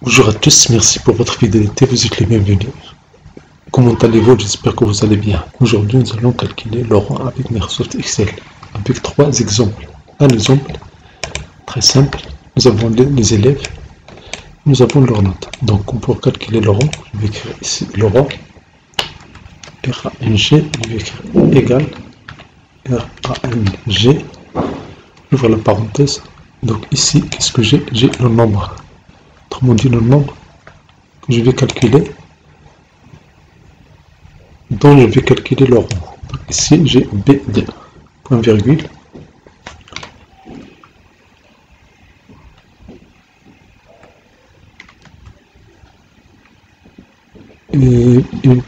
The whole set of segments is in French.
Bonjour à tous, merci pour votre fidélité, vous êtes les bienvenus. Comment allez-vous? J'espère que vous allez bien. Aujourd'hui, nous allons calculer le rang avec Microsoft Excel, avec trois exemples. Un exemple très simple, nous avons les élèves, nous avons leurs notes. Donc pour calculer le rang, je vais écrire ici le rang, RANG, je vais écrire égal, RANG, j'ouvre la parenthèse. Donc ici, qu'est-ce que j'ai? J'ai le nombre. Autrement dit, le nombre que je vais calculer, dont je vais calculer le rang. Donc ici, j'ai B2, point virgule. Et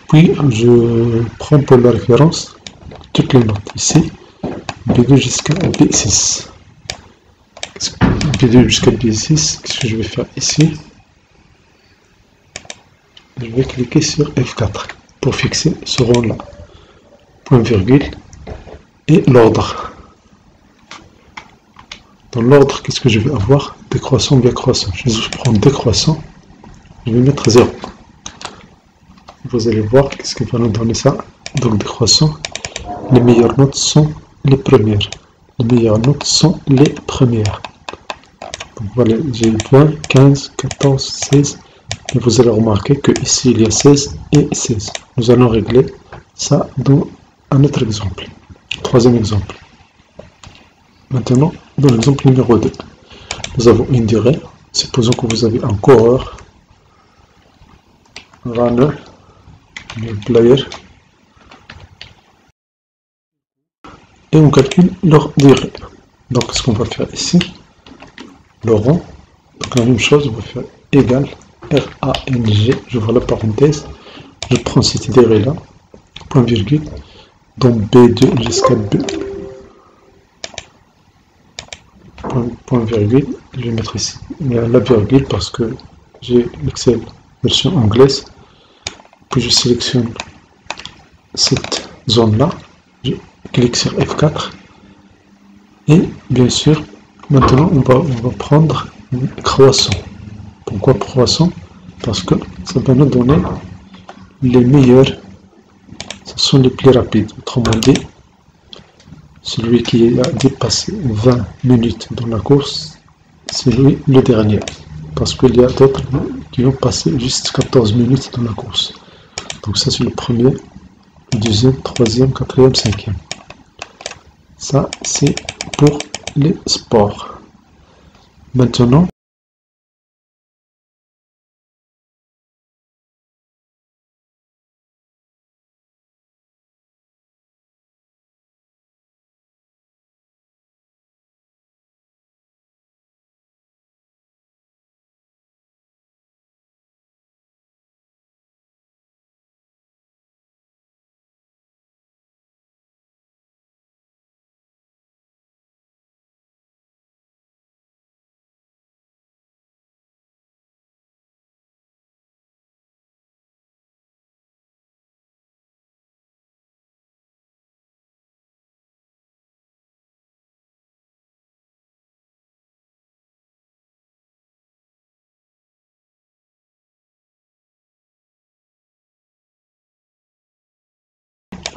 puis, je prends pour la référence toutes les notes. Ici, B2 jusqu'à B6. B2 jusqu'à B6, qu'est-ce que je vais faire ici? Je vais cliquer sur F4 pour fixer ce rang-là. Point virgule et l'ordre. Dans l'ordre, qu'est-ce que je vais avoir? Décroissant, bien croissant. Je prends décroissant, je vais mettre 0. Vous allez voir qu'est-ce qui va nous donner ça. Donc décroissant, les meilleures notes sont les premières. Les meilleures notes sont les premières. Donc voilà, j'ai 20, 15, 14, 16. Et vous allez remarquer que ici il y a 16 et 16. Nous allons régler ça dans un autre exemple. Troisième exemple. Maintenant, dans l'exemple numéro 2, nous avons une durée. Supposons que vous avez un coureur, runner, player, et on calcule leur durée. Donc ce qu'on va faire ici, le rang, donc la même chose, on va faire égal RANG, j'ouvre la parenthèse, je prends cette durée-là, point virgule, dans B2 jusqu'à B, point virgule, je vais mettre ici la virgule parce que j'ai l'Excel version anglaise, puis je sélectionne cette zone-là, je clique sur F4, et bien sûr, maintenant on va prendre croissant. Pourquoi croissant? Parce que ça va nous donner les meilleurs, ce sont les plus rapides. Autrement dit, celui qui a dépassé 20 minutes dans la course, c'est lui le dernier. Parce qu'il y a d'autres qui ont passé juste 14 minutes dans la course. Donc ça c'est le premier, le deuxième, troisième, quatrième, cinquième. Ça c'est pour les sports. Maintenant,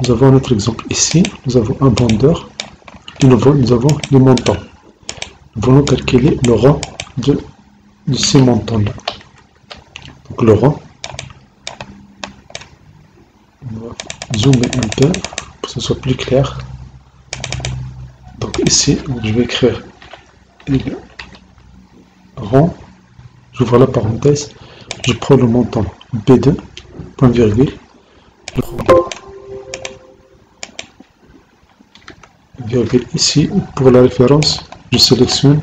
nous avons notre exemple ici, nous avons un vendeur et nous avons les montants. Nous allons calculer le rang de ces montants-là. Donc le rang, on va zoomer un peu pour que ce soit plus clair. Donc ici, je vais écrire le rang, j'ouvre la parenthèse, je prends le montant B2, point virgule, virgule ici, pour la référence, je sélectionne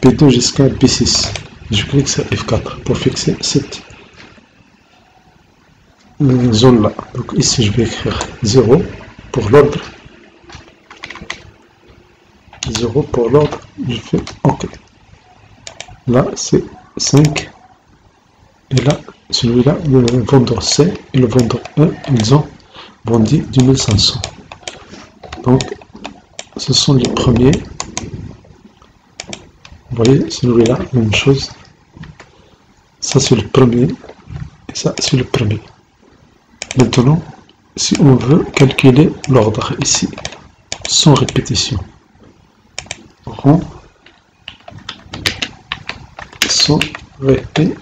B2 jusqu'à B6. Je clique sur F4 pour fixer cette zone-là. Donc ici, je vais écrire 0 pour l'ordre. 0 pour l'ordre, je fais OK. Là, c'est 5. Et là, celui-là, le vendeur C et le vendeur E, ils ont vendu 2500. Donc, ce sont les premiers. Vous voyez, celui-là, même chose. Ça c'est le premier, et ça c'est le premier. Maintenant, si on veut calculer l'ordre ici, sans répétition, rang sans répétition,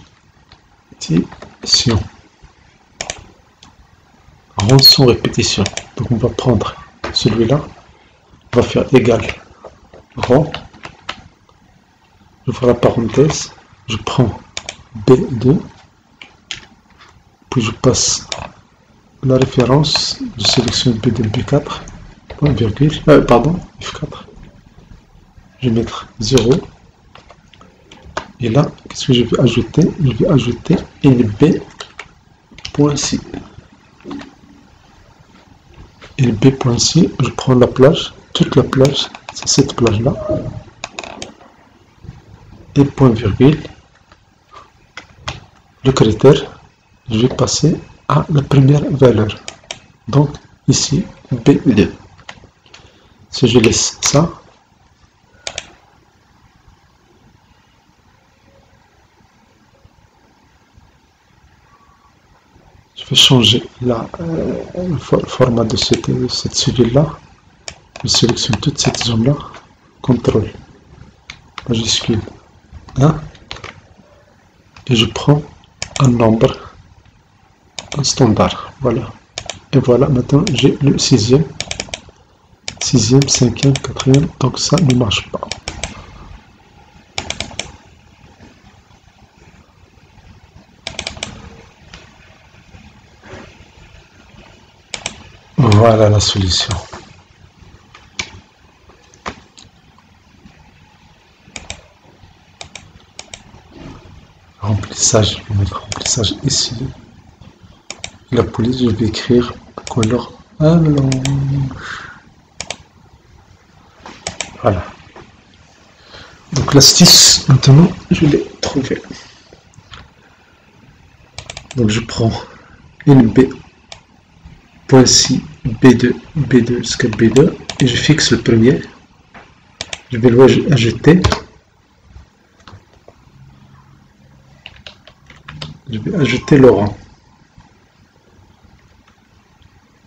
rang sans répétition. Donc on va prendre celui-là, on va faire égal rang, j'ouvre la parenthèse, je prends B2, puis je passe la référence, je sélectionne B2, B4, point virgule, pardon, F4, je vais mettre 0, et là, qu'est-ce que je vais ajouter? Je vais ajouter LB.C. LB.C, je prends la plage, toute la plage, c'est cette plage-là, et point virgule, le critère, je vais passer à la première valeur, donc ici B2. Si je laisse ça, je vais changer le format de cette cellule-là, je sélectionne toute cette zone-là, CTRL majuscule 1, et je prends un nombre, un standard, voilà. Et voilà, maintenant j'ai le sixième, cinquième, quatrième, donc ça ne marche pas. Voilà la solution. Remplissage, je vais mettre remplissage ici. La police, je vais écrire couleur blanche. Voilà. Donc l'astuce, maintenant, je l'ai trouvé. Donc je prends LB.C B2 jusqu'à B2 et je fixe le premier. Je vais le ajouter. Je vais ajouter le rang.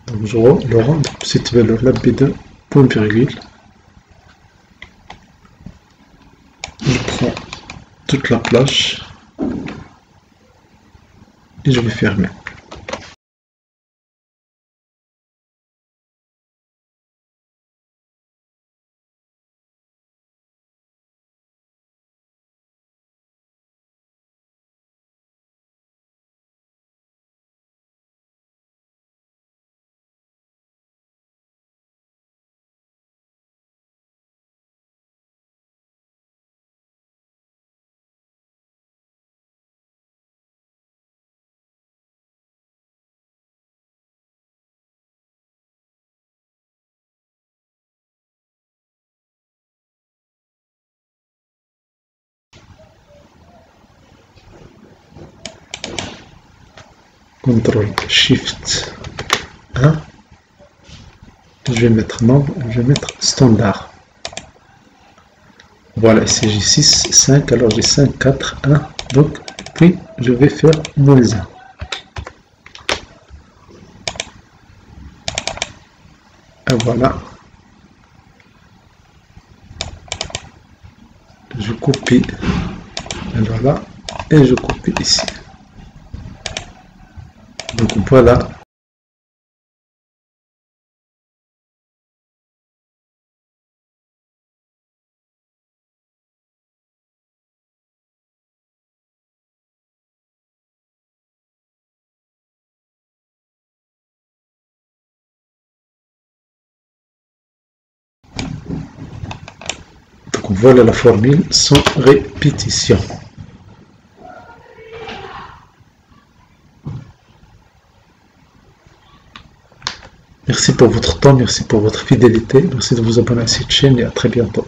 Donc je vois le rang de cette valeur là B2, point virgule. Je prends toute la plage et je vais fermer. CTRL SHIFT 1, je vais mettre nombre, je vais mettre standard. Voilà, ici j'ai 6, 5, alors j'ai 5, 4, 1, donc puis je vais faire moins 1. Et voilà, je copie, et voilà, et je copie ici. Donc voilà. Donc voilà la formule sans répétition. Merci pour votre temps, merci pour votre fidélité, merci de vous abonner à cette chaîne et à très bientôt.